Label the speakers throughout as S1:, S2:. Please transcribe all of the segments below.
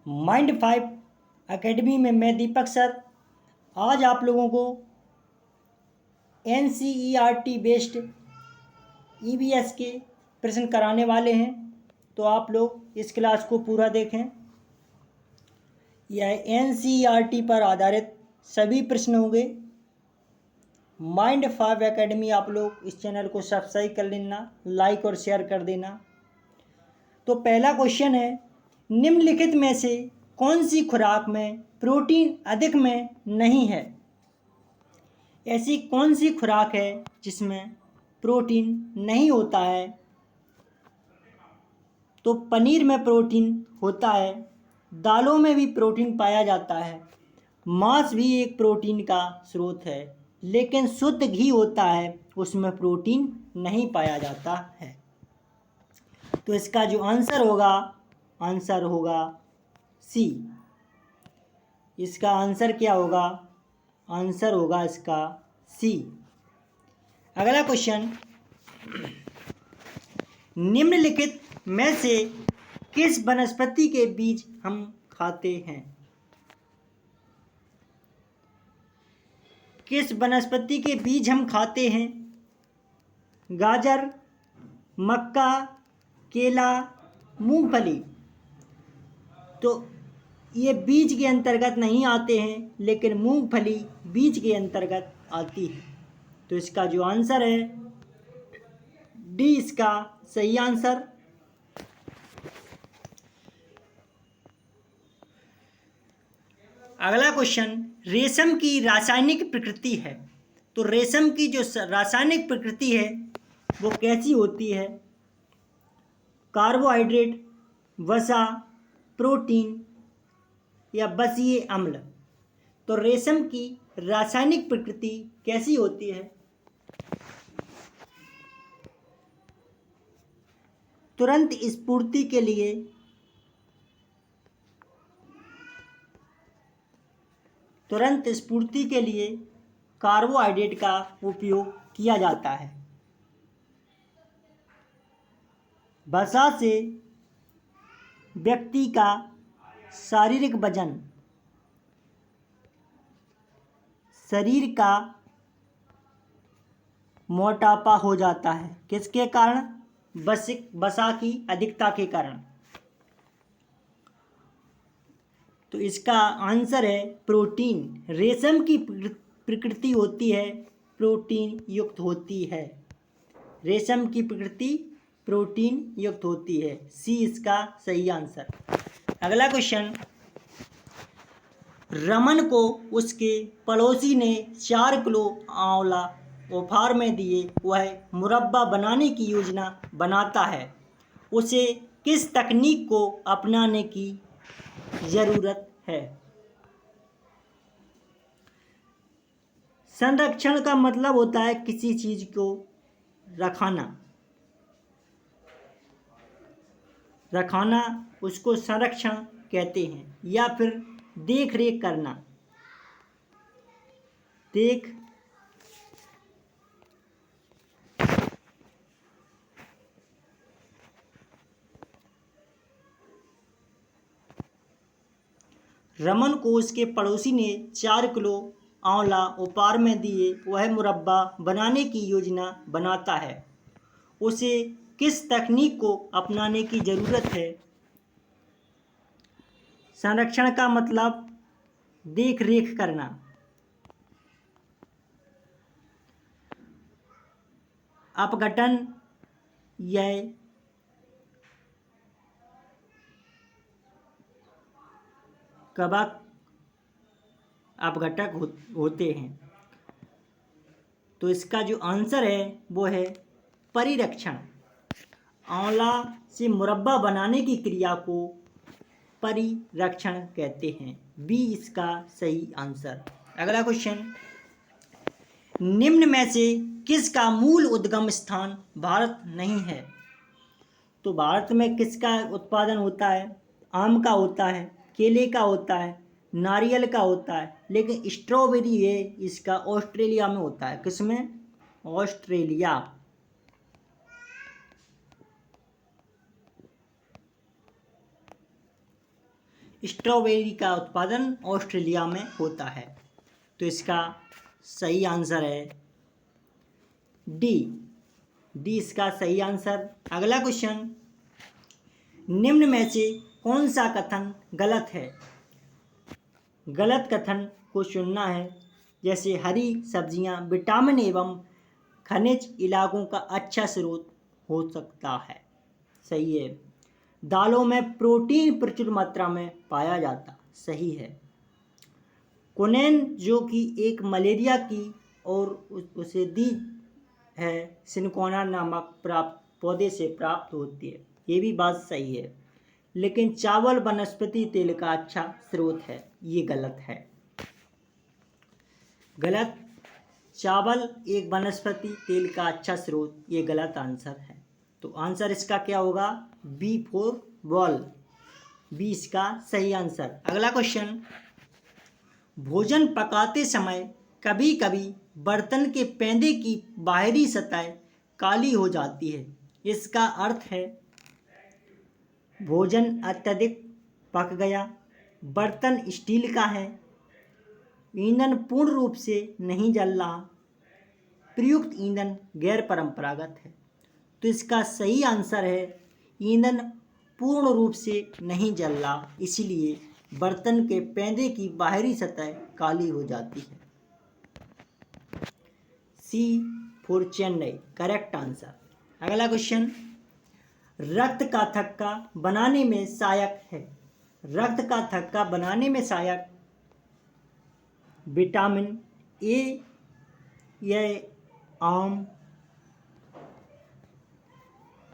S1: Mind 5 academy में मैं दीपक sir आज आप लोगों को NCERT बेस्ड EVS के प्रश्न कराने वाले हैं। तो आप लोग इस क्लास को पूरा देखें। यह NCERT पर आधारित सभी प्रश्न होंगे। माइंड 5 एकेडमी आप लोग इस चैनल को सब्सक्राइब कर लेना, लाइक और शेयर कर देना। तो पहला क्वेश्चन है, निम्नलिखित में से कौन सी खुराक में प्रोटीन अधिक में नहीं है? ऐसी कौन सी खुराक है जिसमें प्रोटीन नहीं होता है? तो पनीर में प्रोटीन होता है, दालों में भी प्रोटीन पाया जाता है, मांस भी एक प्रोटीन का स्रोत है, लेकिन शुद्ध घी होता है उसमें प्रोटीन नहीं पाया जाता है। तो इसका जो आंसर होगा सी। इसका आंसर क्या होगा? आंसर होगा इसका सी। अगला क्वेश्चन, निम्नलिखित में से किस वनस्पति के बीज हम खाते हैं? किस वनस्पति के बीज हम खाते हैं? गाजर, मक्का, केला, मूंगफली। तो ये बीज के अंतर्गत नहीं आते हैं, लेकिन मूंगफली बीज के अंतर्गत आती है। तो इसका जो आंसर है डी, इसका सही आंसर। अगला क्वेश्चन, रेशम की रासायनिक प्रकृति है। तो रेशम की जो रासायनिक प्रकृति है वो कैसी होती है? कार्बोहाइड्रेट, वसा, प्रोटीन या बसीय अम्ल। तो रेशम की रासायनिक प्रकृति कैसी होती है? तुरंत स्फूर्ति के लिए कार्बोहाइड्रेट का उपयोग किया जाता है। वसा से व्यक्ति का शारीरिक वजन, शरीर का मोटापा हो जाता है। किसके कारण? वसा की अधिकता के कारण। तो इसका आंसर है प्रोटीन। रेशम की प्रकृति होती है प्रोटीन युक्त होती है। रेशम की प्रकृति प्रोटीन युक्त होती है। सी इसका सही आंसर। अगला क्वेश्चन, रमन को उसके पड़ोसी ने 4 किलो आंवला उपहार में दिए। वह मुरब्बा बनाने की योजना बनाता है। उसे किस तकनीक को अपनाने की ज़रूरत है? संरक्षण का मतलब होता है किसी चीज़ को रखाना, उसको संरक्षण कहते हैं, या फिर देख रेख करना। रमन को उसके पड़ोसी ने 4 किलो आंवला उपहार में दिए। वह मुरब्बा बनाने की योजना बनाता है। उसे किस तकनीक को अपनाने की ज़रूरत है? संरक्षण का मतलब देख रेख करना। अपघटन यह कवक अपघटक होते हैं। तो इसका जो आंसर है वो है परिरक्षण। आंवला से मुरब्बा बनाने की क्रिया को परिरक्षण कहते हैं। बी इसका सही आंसर। अगला क्वेश्चन, निम्न में से किसका मूल उद्गम स्थान भारत नहीं है? तो भारत में किसका उत्पादन होता है? आम का होता है, केले का होता है, नारियल का होता है, लेकिन स्ट्रॉबेरी है इसका ऑस्ट्रेलिया में होता है। किसमें? ऑस्ट्रेलिया। स्ट्रॉबेरी का उत्पादन ऑस्ट्रेलिया में होता है। तो इसका सही आंसर है डी। डी इसका सही आंसर। अगला क्वेश्चन, निम्न में से कौन सा कथन गलत है? गलत कथन को चुनना है। जैसे हरी सब्जियां विटामिन एवं खनिज इलाकों का अच्छा स्रोत हो सकता है, सही है। दालों में प्रोटीन प्रचुर मात्रा में पाया जाता, सही है। कोनेन जो कि एक मलेरिया की और औषधि है, सिनकोना नामक पौधे से प्राप्त होती है, ये भी बात सही है। लेकिन चावल वनस्पति तेल का अच्छा स्रोत है, ये गलत है। गलत, चावल एक वनस्पति तेल का अच्छा स्रोत, ये गलत आंसर है। तो आंसर इसका क्या होगा? बी फॉर बॉल, बी इसका सही आंसर। अगला क्वेश्चन, भोजन पकाते समय कभी कभी बर्तन के पेंदे की बाहरी सतह काली हो जाती है, इसका अर्थ है भोजन अत्यधिक पक गया, बर्तन स्टील का है, ईंधन पूर्ण रूप से नहीं जल रहा, प्रयुक्त ईंधन गैर परंपरागत है। तो इसका सही आंसर है ईंधन पूर्ण रूप से नहीं जल रहा, इसलिए बर्तन के पेंदे की बाहरी सतह काली हो जाती है। सी फॉर चेन्नई, करेक्ट आंसर। अगला क्वेश्चन, रक्त का थक्का बनाने में सहायक है। रक्त का थक्का बनाने में सहायक विटामिन ए, यह आम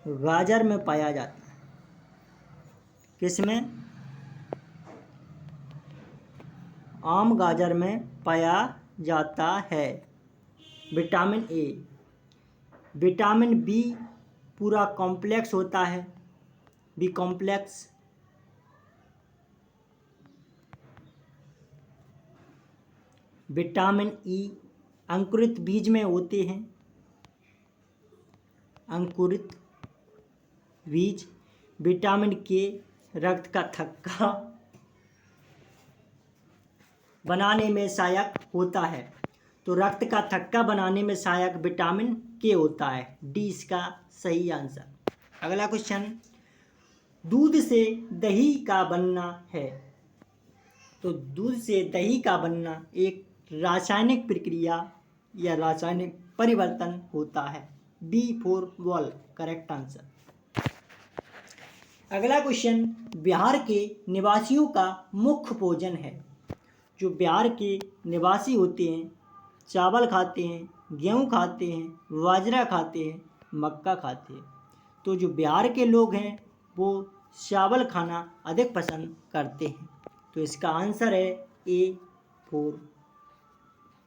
S1: गाजर में पाया जाता है। किसमें? आम गाजर में पाया जाता है विटामिन ए। विटामिन बी पूरा कॉम्प्लेक्स होता है, बी कॉम्प्लेक्स। विटामिन ई अंकुरित बीज में होते हैं, अंकुरित बीज। विटामिन के रक्त का थक्का बनाने में सहायक होता है। तो रक्त का थक्का बनाने में सहायक विटामिन के होता है, डी इसका सही आंसर। अगला क्वेश्चन, दूध से दही का बनना है। तो दूध से दही का बनना एक रासायनिक प्रक्रिया या रासायनिक परिवर्तन होता है, B for ball, correct answer. अगला क्वेश्चन, बिहार के निवासियों का मुख्य भोजन है। जो बिहार के निवासी होते हैं चावल खाते हैं, गेहूँ खाते हैं, बाजरा खाते हैं, मक्का खाते हैं। तो जो बिहार के लोग हैं वो चावल खाना अधिक पसंद करते हैं। तो इसका आंसर है ए फॉर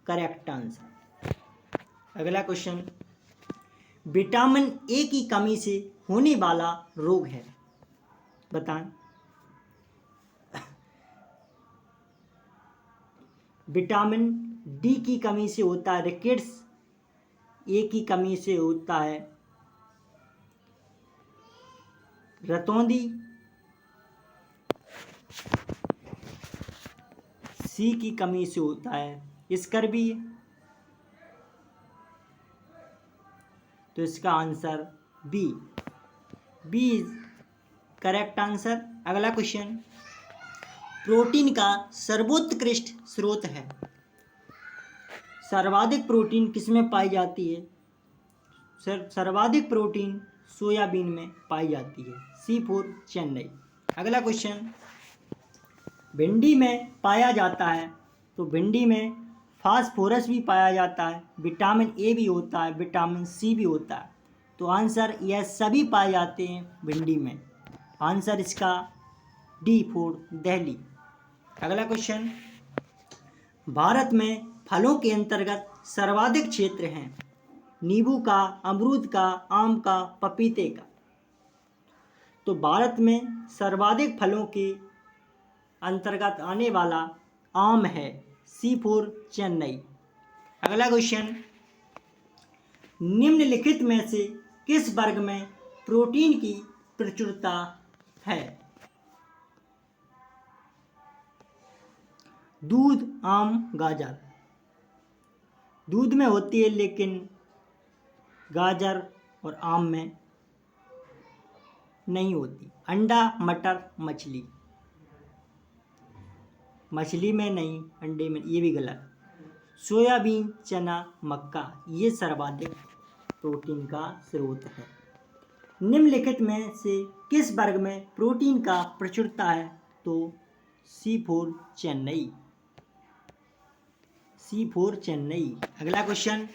S1: करेक्ट आंसर। अगला क्वेश्चन, विटामिन ए की कमी से होने वाला रोग है, बताएं। विटामिन डी की कमी से होता है रिकेट्स, ए की कमी से होता है रतौंधी, सी की कमी से होता है स्कर्वी। तो इसका answer B, B is correct answer. अगला क्वेश्चन, प्रोटीन का सर्वोत्कृष्ट स्रोत है। सर्वाधिक प्रोटीन किसमें पाई जाती है? सर्वाधिक प्रोटीन सोयाबीन में पाई जाती है, सी फॉर चेन्नई। अगला क्वेश्चन, भिंडी में पाया जाता है। तो भिंडी में फास्फोरस भी पाया जाता है, विटामिन ए भी होता है, विटामिन सी भी होता है। तो आंसर यह सभी पाए जाते हैं भिंडी में। आंसर इसका डी फॉर दिल्ली। अगला क्वेश्चन, भारत में फलों के अंतर्गत सर्वाधिक क्षेत्र हैं। नींबू का, अमरूद का, आम का, पपीते का। तो भारत में सर्वाधिक फलों के अंतर्गत आने वाला आम है, सी फॉर चेन्नई। अगला क्वेश्चन, निम्नलिखित में से किस वर्ग में प्रोटीन की प्रचुरता है? दूध, आम, गाजर। दूध में होती है लेकिन गाजर और आम में नहीं होती। अंडा, मटर, मछली। मछली में नहीं, अंडे में, ये भी गलत। सोयाबीन, चना, मक्का, ये सर्वाधिक प्रोटीन का स्रोत है। निम्नलिखित में से किस वर्ग में प्रोटीन का प्रचुरता है? तो C4 चेन्नई। C4 चेन्नई। अगला क्वेश्चन,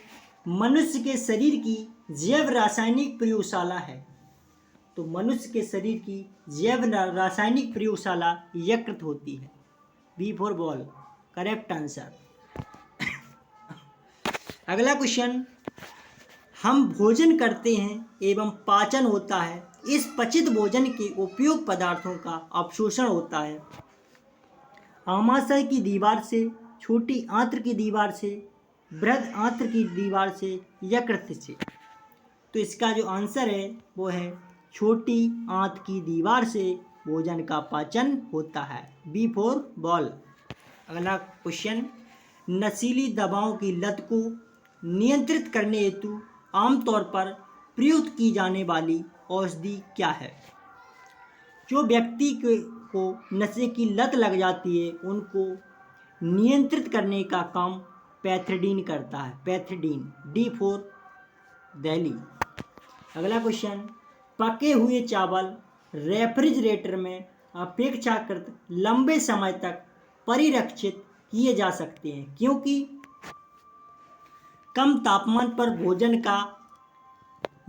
S1: मनुष्य के शरीर की जैव रासायनिक प्रयोगशाला है। तो मनुष्य के शरीर की जैव रासायनिक प्रयोगशाला यकृत होती है। B4 ball, correct answer. अगला क्वेश्चन, हम भोजन करते हैं एवं पाचन होता है। इस पचित भोजन के उपयोग पदार्थों का अवशोषण होता है आमाशय की दीवार से, छोटी आंत्र की दीवार से, बृहद आंत्र की दीवार से, यकृत से। तो इसका जो आंसर है वो है छोटी आंत की दीवार से भोजन का पाचन होता है। B4 ball. अगला क्वेश्चन, नशीली दवाओं की लत को नियंत्रित करने हेतु आमतौर पर प्रयुक्त की जाने वाली औषधि क्या है? जो व्यक्ति को नशे की लत लग जाती है उनको नियंत्रित करने का काम पैथ्रीडीन करता है। पैथ्रीडीन। D4 दिल्ली। अगला क्वेश्चन, पके हुए चावल रेफ्रिजरेटर में अपेक्षाकृत लंबे समय तक परिरक्षित किए जा सकते हैं क्योंकि कम तापमान पर भोजन का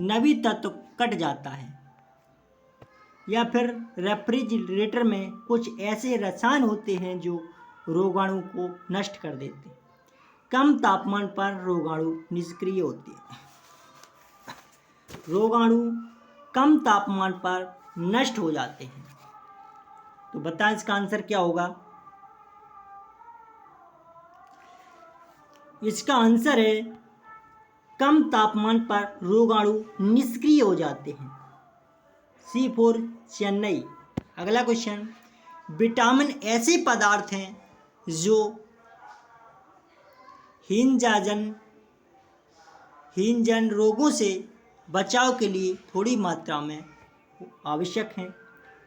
S1: नवी तत्व कट जाता है, या फिर रेफ्रिजरेटर में कुछ ऐसे रसायन होते हैं जो रोगाणु को नष्ट कर देते हैं। कम तापमान पर रोगाणु निष्क्रिय होते हैं। रोगाणु कम तापमान पर नष्ट हो जाते हैं। तो बताएं इसका आंसर क्या होगा? इसका आंसर है कम तापमान पर रोगाणु निष्क्रिय हो जाते हैं। C4 चेन्नई। अगला क्वेश्चन, विटामिन ऐसे पदार्थ हैं जो हीनजन रोगों से बचाव के लिए थोड़ी मात्रा में आवश्यक हैं।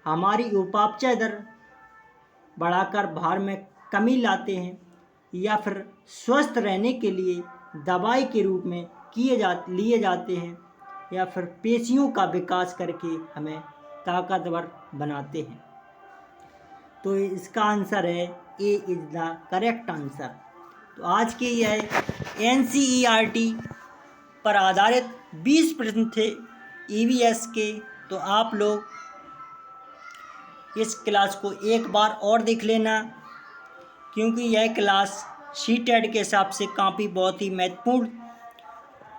S1: हमारी उपापचय दर बढ़ाकर भार में कमी लाते हैं, या फिर स्वस्थ रहने के लिए दवाई के रूप में लिए जाते हैं, या फिर पेशियों का विकास करके हमें ताकतवर बनाते हैं। तो इसका आंसर है A is the correct answer. तो आज के यह NCERT पर आधारित 20 प्रश्न थे EVS के। तो आप लोग इस क्लास को एक बार और देख लेना, क्योंकि यह क्लास CTET के हिसाब से काफ़ी बहुत ही महत्वपूर्ण।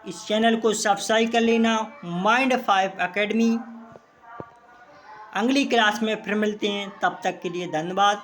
S1: इस चैनल को सब्सक्राइब कर लेना। Mind 5 academy. अगली क्लास में फिर मिलते हैं, तब तक के लिए धन्यवाद।